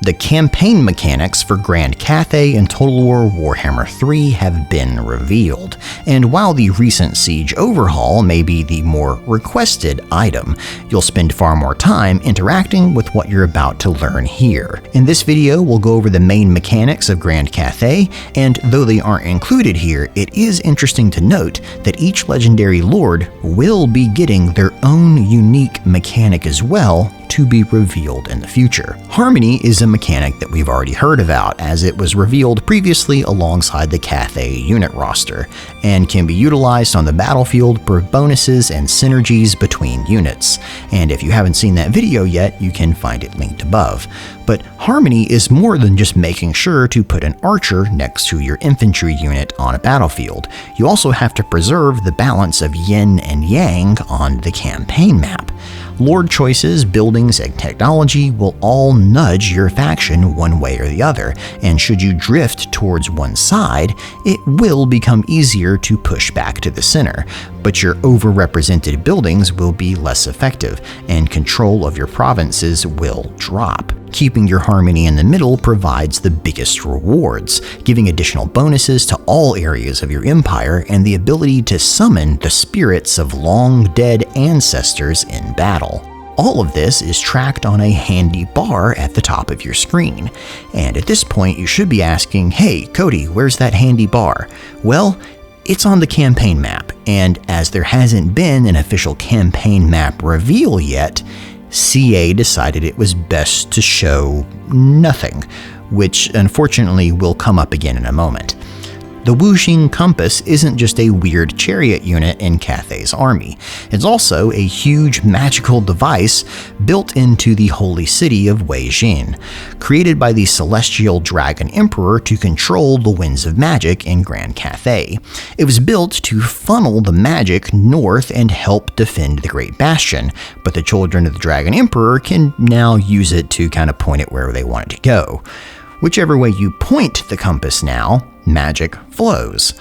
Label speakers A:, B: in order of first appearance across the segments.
A: The campaign mechanics for Grand Cathay and Total War Warhammer 3 have been revealed, and while the recent Siege overhaul may be the more requested item, you'll spend far more time interacting with what you're about to learn here. In this video, we'll go over the main mechanics of Grand Cathay, and though they aren't included here, it is interesting to note that each legendary lord will be getting their own unique mechanic as well to be revealed in the future. Harmony is a mechanic that we've already heard about, as it was revealed previously alongside the Cathay unit roster, and can be utilized on the battlefield for bonuses and synergies between units. And if you haven't seen that video yet, you can find it linked above. But Harmony is more than just making sure to put an archer next to your infantry unit on a battlefield. You also have to preserve the balance of yin and yang on the campaign map. Lord choices, buildings, and technology will all nudge your faction one way or the other, and should you drift towards one side, it will become easier to push back to the center, but your overrepresented buildings will be less effective, and control of your provinces will drop. Keeping your harmony in the middle provides the biggest rewards, giving additional bonuses to all areas of your empire and the ability to summon the spirits of long-dead ancestors in battle. All of this is tracked on a handy bar at the top of your screen. And at this point, you should be asking, "Hey, Cody, where's that handy bar?" Well, it's on the campaign map, and as there hasn't been an official campaign map reveal yet, CA decided it was best to show nothing, which unfortunately will come up again in a moment. The Wujing Compass isn't just a weird chariot unit in Cathay's army. It's also a huge magical device built into the holy city of Wujing, created by the celestial dragon emperor to control the winds of magic in Grand Cathay. It was built to funnel the magic north and help defend the Great Bastion, but the children of the dragon emperor can now use it to kind of point it where they want it to go. Whichever way you point the compass now, magic flows.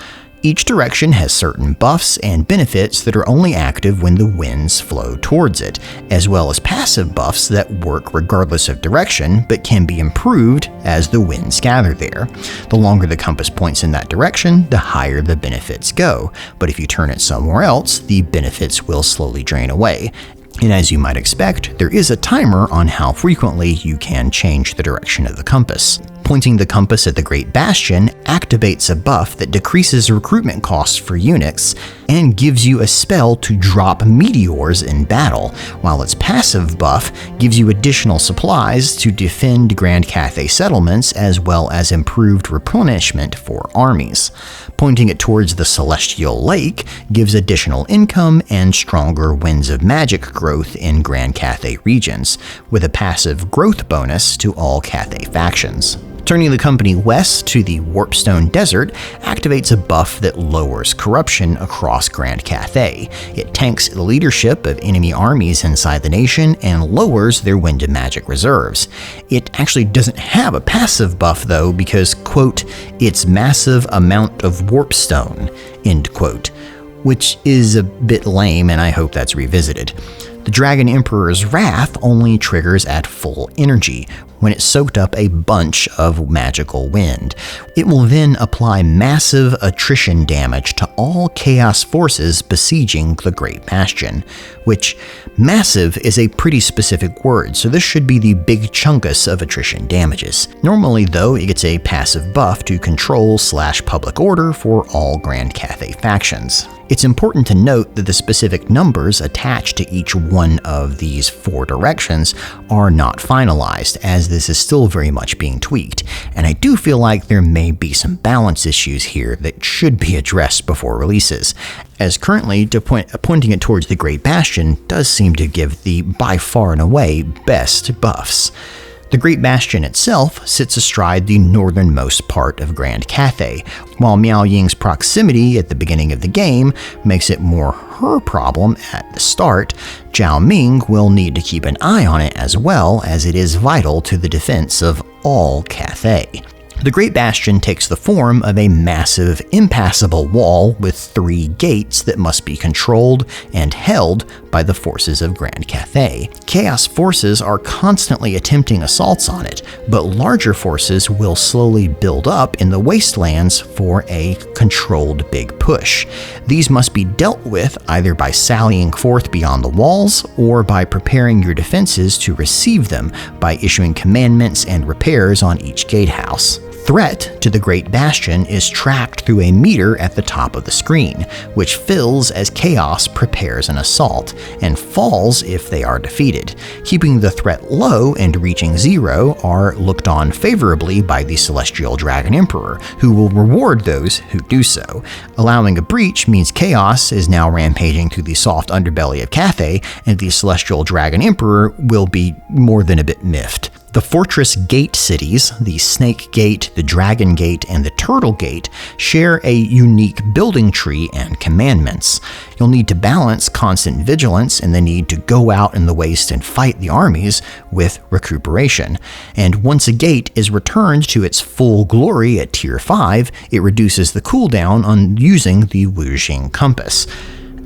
A: Each direction has certain buffs and benefits that are only active when the winds flow towards it, as well as passive buffs that work regardless of direction but can be improved as the winds gather there. The longer the compass points in that direction, the higher the benefits go, but if you turn it somewhere else, the benefits will slowly drain away. And as you might expect, there is a timer on how frequently you can change the direction of the compass. Pointing the compass at the Great Bastion activates a buff that decreases recruitment costs for units and gives you a spell to drop meteors in battle, while its passive buff gives you additional supplies to defend Grand Cathay settlements as well as improved replenishment for armies. Pointing it towards the Celestial Lake gives additional income and stronger winds of magic growth in Grand Cathay regions, with a passive growth bonus to all Cathay factions. Turning the company west to the Warpstone Desert activates a buff that lowers corruption across Grand Cathay. It tanks the leadership of enemy armies inside the nation and lowers their wind of magic reserves. It actually doesn't have a passive buff though because, quote, its massive amount of warpstone, end quote, which is a bit lame and I hope that's revisited. The Dragon Emperor's Wrath only triggers at full energy, when it's soaked up a bunch of magical wind. It will then apply massive attrition damage to all chaos forces besieging the Great Bastion, which massive is a pretty specific word, so this should be the big chunkus of attrition damages. Normally though, it gets a passive buff to control/public order for all Grand Cathay factions. It's important to note that the specific numbers attached to each one of these 4 directions are not finalized, as this is still very much being tweaked, and I do feel like there may be some balance issues here that should be addressed before releases, as currently pointing it towards the Great Bastion does seem to give the by far and away best buffs. The Great Bastion itself sits astride the northernmost part of Grand Cathay. While Miao Ying's proximity at the beginning of the game makes it more her problem at the start, Zhao Ming will need to keep an eye on it as well, as it is vital to the defense of all Cathay. The Great Bastion takes the form of a massive, impassable wall with 3 gates that must be controlled and held by the forces of Grand Cathay. Chaos forces are constantly attempting assaults on it, but larger forces will slowly build up in the wastelands for a controlled big push. These must be dealt with either by sallying forth beyond the walls or by preparing your defenses to receive them by issuing commandments and repairs on each gatehouse. Threat to the Great Bastion is tracked through a meter at the top of the screen, which fills as Chaos prepares an assault, and falls if they are defeated. Keeping the threat low and reaching 0 are looked on favorably by the Celestial Dragon Emperor, who will reward those who do so. Allowing a breach means Chaos is now rampaging through the soft underbelly of Cathay, and the Celestial Dragon Emperor will be more than a bit miffed. The Fortress Gate cities, the Snake Gate, the Dragon Gate, and the Turtle Gate, share a unique building tree and commandments. You'll need to balance constant vigilance and the need to go out in the waste and fight the armies with recuperation. And once a gate is returned to its full glory at Tier 5, it reduces the cooldown on using the Wujing Compass.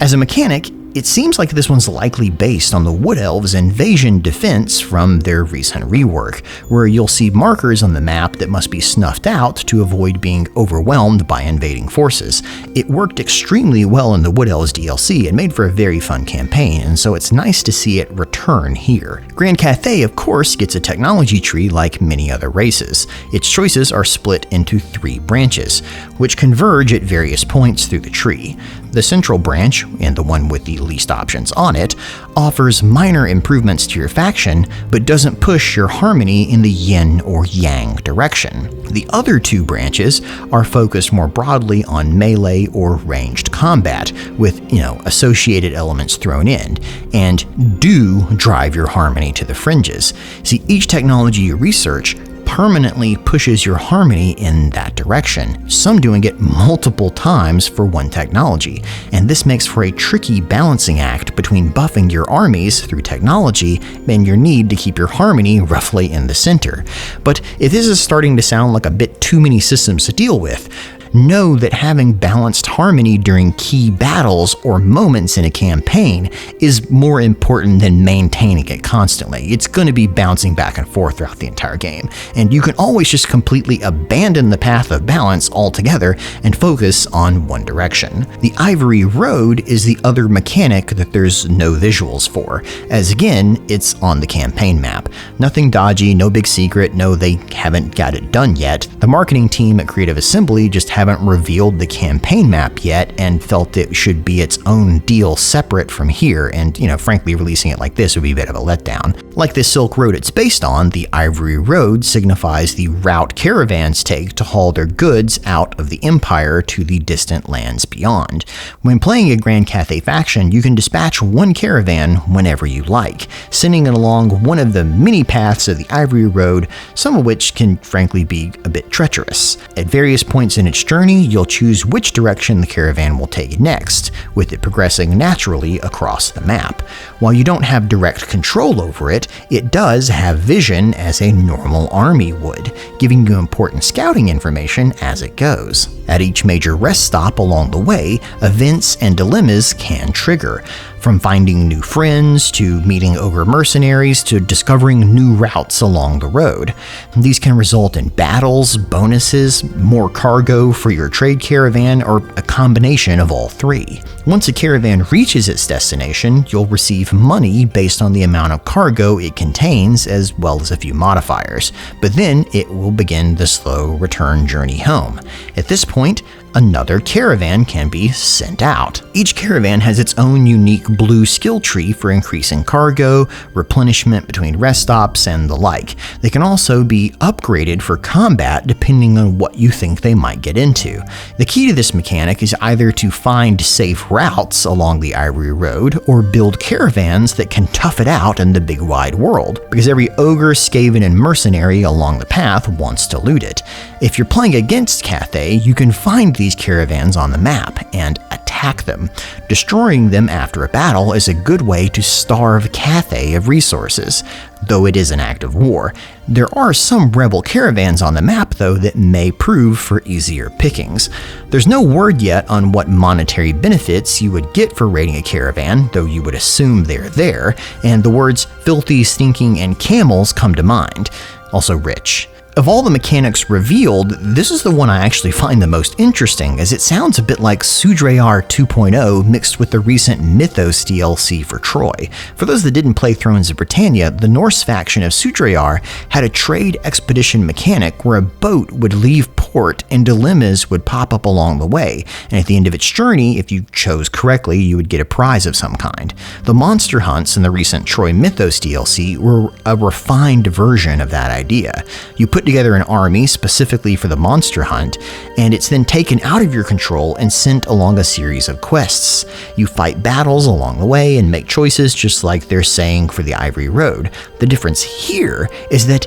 A: As a mechanic, it seems like this one's likely based on the Wood Elves' invasion defense from their recent rework, where you'll see markers on the map that must be snuffed out to avoid being overwhelmed by invading forces. It worked extremely well in the Wood Elves DLC and made for a very fun campaign, and so it's nice to see it return here. Grand Cathay, of course, gets a technology tree like many other races. Its choices are split into 3 branches, which converge at various points through the tree. The central branch, and the one with the least options on it, offers minor improvements to your faction, but doesn't push your harmony in the yin or yang direction. The other 2 branches are focused more broadly on melee or ranged combat, with, associated elements thrown in, and do drive your harmony to the fringes. See, each technology you research permanently pushes your harmony in that direction, some doing it multiple times for one technology, and this makes for a tricky balancing act between buffing your armies through technology and your need to keep your harmony roughly in the center. But if this is starting to sound like a bit too many systems to deal with, know that having balanced harmony during key battles or moments in a campaign is more important than maintaining it constantly. It's going to be bouncing back and forth throughout the entire game, and you can always just completely abandon the path of balance altogether and focus on one direction. The Ivory Road is the other mechanic that there's no visuals for, as again, it's on the campaign map. Nothing dodgy, no big secret, no they haven't got it done yet. The marketing team at Creative Assembly just haven't revealed the campaign map yet and felt it should be its own deal separate from here, and frankly releasing it like this would be a bit of a letdown. Like the Silk Road it's based on, the Ivory Road signifies the route caravans take to haul their goods out of the Empire to the distant lands beyond. When playing a Grand Cathay faction, you can dispatch one caravan whenever you like, sending it along one of the many paths of the Ivory Road, some of which can frankly be a bit treacherous. At various points in its journey, you'll choose which direction the caravan will take next, with it progressing naturally across the map. While you don't have direct control over it, it does have vision as a normal army would, giving you important scouting information as it goes. At each major rest stop along the way, events and dilemmas can trigger, from finding new friends to meeting ogre mercenaries to discovering new routes along the road. These can result in battles, bonuses, more cargo for your trade caravan, or a combination of all 3. Once a caravan reaches its destination, you'll receive money based on the amount of cargo it contains, as well as a few modifiers, but then it will begin the slow return journey home. At this point, another caravan can be sent out. Each caravan has its own unique blue skill tree for increasing cargo, replenishment between rest stops, and the like. They can also be upgraded for combat depending on what you think they might get into. The key to this mechanic is either to find safe routes along the Ivory Road or build caravans that can tough it out in the big wide world, because every ogre, skaven, and mercenary along the path wants to loot it. If you're playing against Cathay, you can find these caravans on the map and attack attack them. Destroying them after a battle is a good way to starve Cathay of resources, though it is an act of war. There are some rebel caravans on the map, though, that may prove for easier pickings. There's no word yet on what monetary benefits you would get for raiding a caravan, though you would assume they're there, and the words filthy, stinking, and camels come to mind. Also rich. Of all the mechanics revealed, this is the one I actually find the most interesting, as it sounds a bit like Sudreyar 2.0 mixed with the recent Mythos DLC for Troy. For those that didn't play Thrones of Britannia, the Norse faction of Sudreyar had a trade expedition mechanic where a boat would leave port and dilemmas would pop up along the way, and at the end of its journey, if you chose correctly, you would get a prize of some kind. The monster hunts in the recent Troy Mythos DLC were a refined version of that idea. You put together an army specifically for the monster hunt, and it's then taken out of your control and sent along a series of quests. You fight battles along the way and make choices just like they're saying for the Ivory Road. The difference here is that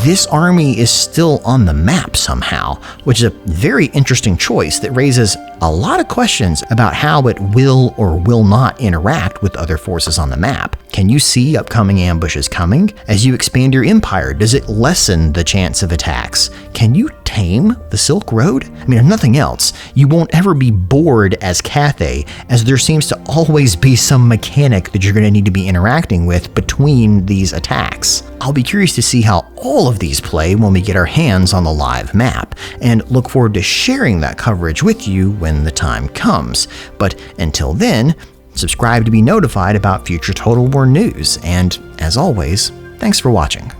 A: this army is still on the map somehow, which is a very interesting choice that raises a lot of questions about how it will or will not interact with other forces on the map. Can you see upcoming ambushes coming? As you expand your empire, does it lessen the chance of attacks? Can you tame the Silk Road? I mean, if nothing else, you won't ever be bored as Cathay, as there seems to always be some mechanic that you're going to need to be interacting with between these attacks. I'll be curious to see how all of these play when we get our hands on the live map, and look forward to sharing that coverage with you when the time comes. But until then, subscribe to be notified about future Total War news, and as always, thanks for watching.